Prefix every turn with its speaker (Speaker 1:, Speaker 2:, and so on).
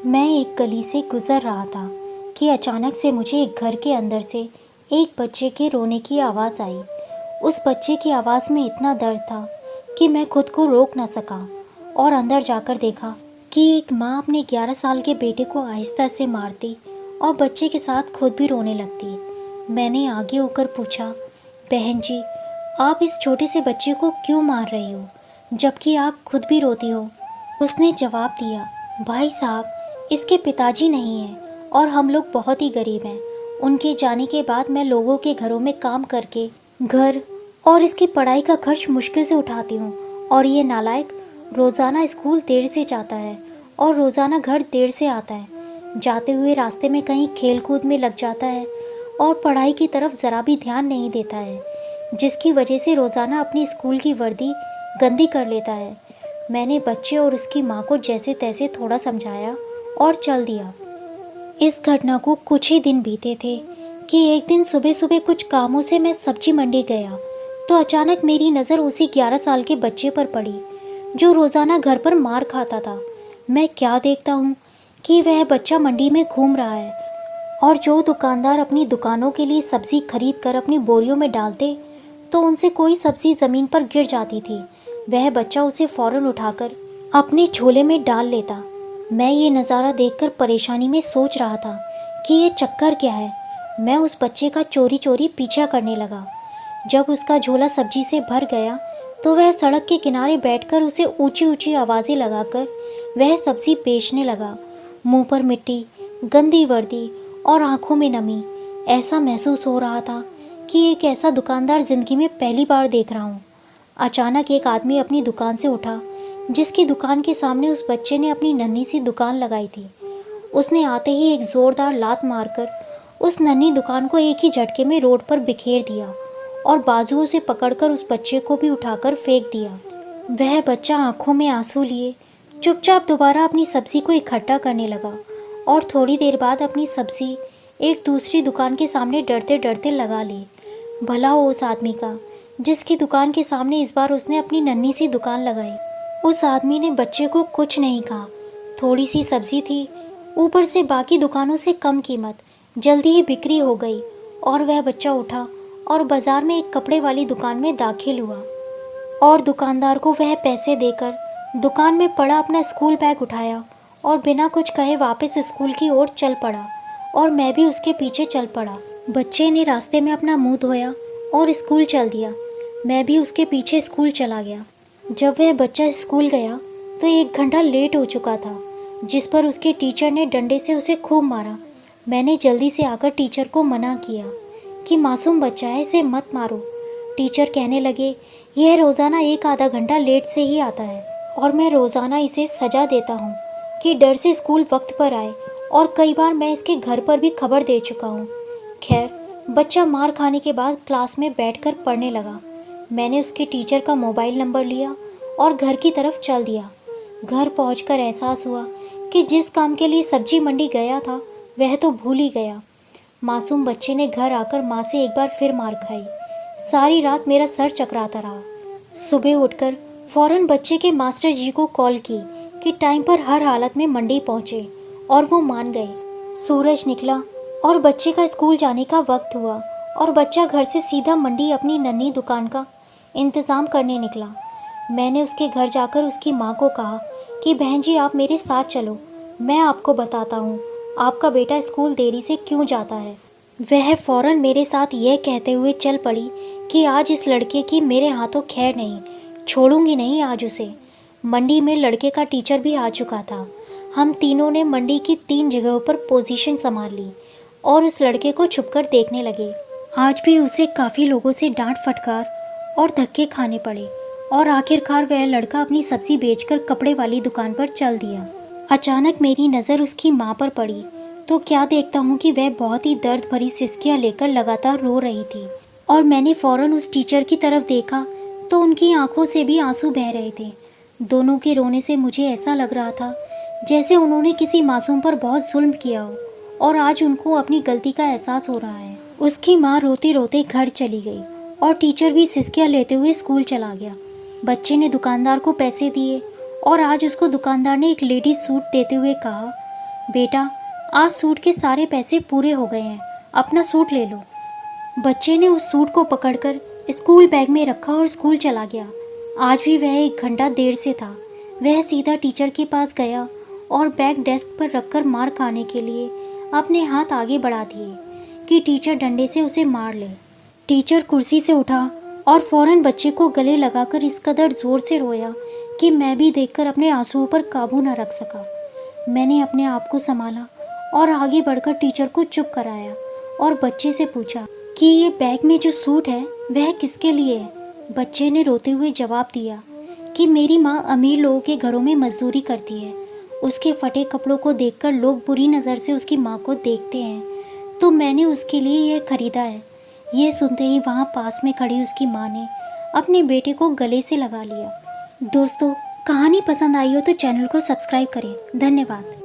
Speaker 1: मैं एक गली से गुजर रहा था कि अचानक से मुझे एक घर के अंदर से एक बच्चे के रोने की आवाज़ आई। उस बच्चे की आवाज़ में इतना दर्द था कि मैं खुद को रोक न सका और अंदर जाकर देखा कि एक माँ अपने 11 साल के बेटे को आहिस्ता से मारती और बच्चे के साथ खुद भी रोने लगती। मैंने आगे होकर पूछा, बहन जी, आप इस छोटे से बच्चे को क्यों मार रही हो जबकि आप खुद भी रोती हो? उसने जवाब दिया, भाई साहब, इसके पिताजी नहीं हैं और हम लोग बहुत ही गरीब हैं। उनके जाने के बाद मैं लोगों के घरों में काम करके घर और इसकी पढ़ाई का खर्च मुश्किल से उठाती हूँ और ये नालायक रोज़ाना स्कूल देर से जाता है और रोज़ाना घर देर से आता है। जाते हुए रास्ते में कहीं खेल कूद में लग जाता है और पढ़ाई की तरफ ज़रा भी ध्यान नहीं देता है, जिसकी वजह से रोज़ाना अपनी स्कूल की वर्दी गंदी कर लेता है। मैंने बच्चे और उसकी माँ को जैसे तैसे थोड़ा समझाया और चल दिया। इस घटना को कुछ ही दिन बीते थे कि एक दिन सुबह सुबह कुछ कामों से मैं सब्जी मंडी गया तो अचानक मेरी नज़र उसी 11 साल के बच्चे पर पड़ी जो रोज़ाना घर पर मार खाता था। मैं क्या देखता हूँ कि वह बच्चा मंडी में घूम रहा है और जो दुकानदार अपनी दुकानों के लिए सब्ज़ी खरीद कर अपनी बोरियों में डालते तो उनसे कोई सब्ज़ी ज़मीन पर गिर जाती थी, वह बच्चा उसे फ़ौरन उठाकर अपने झोले में डाल लेता। मैं ये नज़ारा देखकर परेशानी में सोच रहा था कि ये चक्कर क्या है। मैं उस बच्चे का चोरी चोरी पीछा करने लगा। जब उसका झोला सब्जी से भर गया तो वह सड़क के किनारे बैठकर उसे ऊंची ऊंची आवाज़ें लगाकर वह सब्ज़ी बेचने लगा। मुंह पर मिट्टी, गंदी वर्दी और आंखों में नमी। ऐसा महसूस हो रहा था कि एक ऐसा दुकानदार ज़िंदगी में पहली बार देख रहा हूँ। अचानक एक आदमी अपनी दुकान से उठा जिसकी दुकान के सामने उस बच्चे ने अपनी नन्ही सी दुकान लगाई थी। उसने आते ही एक ज़ोरदार लात मारकर उस नन्ही दुकान को एक ही झटके में रोड पर बिखेर दिया और बाजुओं से पकड़कर उस बच्चे को भी उठाकर फेंक दिया। वह बच्चा आंखों में आंसू लिए चुपचाप दोबारा अपनी सब्ज़ी को इकट्ठा करने लगा और थोड़ी देर बाद अपनी सब्ज़ी एक दूसरी दुकान के सामने डरते डरते लगा ली। भला हो उस आदमी का जिसकी दुकान के सामने इस बार उसने अपनी नन्ही सी दुकान लगाई। उस आदमी ने बच्चे को कुछ नहीं कहा। थोड़ी सी सब्ज़ी थी, ऊपर से बाकी दुकानों से कम कीमत। जल्दी ही बिक्री हो गई और वह बच्चा उठा और बाज़ार में एक कपड़े वाली दुकान में दाखिल हुआ और दुकानदार को वह पैसे देकर दुकान में पड़ा अपना स्कूल बैग उठाया और बिना कुछ कहे वापस स्कूल की ओर चल पड़ा और मैं भी उसके पीछे चल पड़ा। बच्चे ने रास्ते में अपना मुंह धोया और स्कूल चल दिया। मैं भी उसके पीछे स्कूल चला गया। जब वह बच्चा स्कूल गया तो 1 घंटा लेट हो चुका था, जिस पर उसके टीचर ने डंडे से उसे खूब मारा। मैंने जल्दी से आकर टीचर को मना किया कि मासूम बच्चा है, इसे मत मारो। टीचर कहने लगे, यह रोज़ाना 1 आधा घंटा लेट से ही आता है और मैं रोज़ाना इसे सज़ा देता हूँ कि डर से स्कूल वक्त पर आए और कई बार मैं इसके घर पर भी खबर दे चुका हूँ। खैर, बच्चा मार खाने के बाद क्लास में बैठकर पढ़ने लगा। मैंने उसके टीचर का मोबाइल नंबर लिया और घर की तरफ चल दिया। घर पहुंचकर एहसास हुआ कि जिस काम के लिए सब्जी मंडी गया था वह तो भूल ही गया। मासूम बच्चे ने घर आकर माँ से एक बार फिर मार खाई। सारी रात मेरा सर चकराता रहा। सुबह उठकर फ़ौरन बच्चे के मास्टर जी को कॉल की कि टाइम पर हर हालत में मंडी पहुँचे और वो मान गए। सूरज निकला और बच्चे का स्कूल जाने का वक्त हुआ और बच्चा घर से सीधा मंडी अपनी नन्ही दुकान का इंतज़ाम करने निकला। मैंने उसके घर जाकर उसकी माँ को कहा कि बहन जी, आप मेरे साथ चलो, मैं आपको बताता हूँ आपका बेटा स्कूल देरी से क्यों जाता है। वह फ़ौरन मेरे साथ यह कहते हुए चल पड़ी कि आज इस लड़के की मेरे हाथों खैर नहीं, छोड़ूंगी नहीं आज उसे। मंडी में लड़के का टीचर भी आ चुका था। हम तीनों ने मंडी की 3 जगहों पर पोजीशन संभाल ली और उस लड़के को छुपकर देखने लगे। आज भी उसे काफ़ी लोगों से डांट फटकार और धक्के खाने पड़े और आखिरकार वह लड़का अपनी सब्ज़ी बेचकर कपड़े वाली दुकान पर चल दिया। अचानक मेरी नज़र उसकी माँ पर पड़ी तो क्या देखता हूँ कि वह बहुत ही दर्द भरी सिसकियाँ लेकर लगातार रो रही थी और मैंने फ़ौरन उस टीचर की तरफ देखा तो उनकी आंखों से भी आंसू बह रहे थे। दोनों के रोने से मुझे ऐसा लग रहा था जैसे उन्होंने किसी मासूम पर बहुत जुल्म किया हो और आज उनको अपनी गलती का एहसास हो रहा है। उसकी माँ रोते रोते घर चली गई और टीचर भी सिसकियाँ लेते हुए स्कूल चला गया। बच्चे ने दुकानदार को पैसे दिए और आज उसको दुकानदार ने एक लेडीज सूट देते हुए कहा, बेटा, आज सूट के सारे पैसे पूरे हो गए हैं, अपना सूट ले लो। बच्चे ने उस सूट को पकड़कर स्कूल बैग में रखा और स्कूल चला गया। आज भी वह 1 घंटा देर से था। वह सीधा टीचर के पास गया और बैग डेस्क पर रखकर मार खाने के लिए अपने हाथ आगे बढ़ा दिए कि टीचर डंडे से उसे मार ले। टीचर कुर्सी से उठा और फौरन बच्चे को गले लगाकर इस कदर ज़ोर से रोया कि मैं भी देखकर अपने आंसुओं पर काबू न रख सका। मैंने अपने आप को संभाला और आगे बढ़कर टीचर को चुप कराया और बच्चे से पूछा कि ये बैग में जो सूट है वह किसके लिए है। बच्चे ने रोते हुए जवाब दिया कि मेरी माँ अमीर लोगों के घरों में मजदूरी करती है। उसके फटे कपड़ों को देखकर लोग बुरी नज़र से उसकी माँ को देखते हैं, तो मैंने उसके लिए यह खरीदा है। यह सुनते ही वहाँ पास में खड़ी उसकी माँ ने अपने बेटे को गले से लगा लिया। दोस्तों, कहानी पसंद आई हो तो चैनल को सब्सक्राइब करें। धन्यवाद।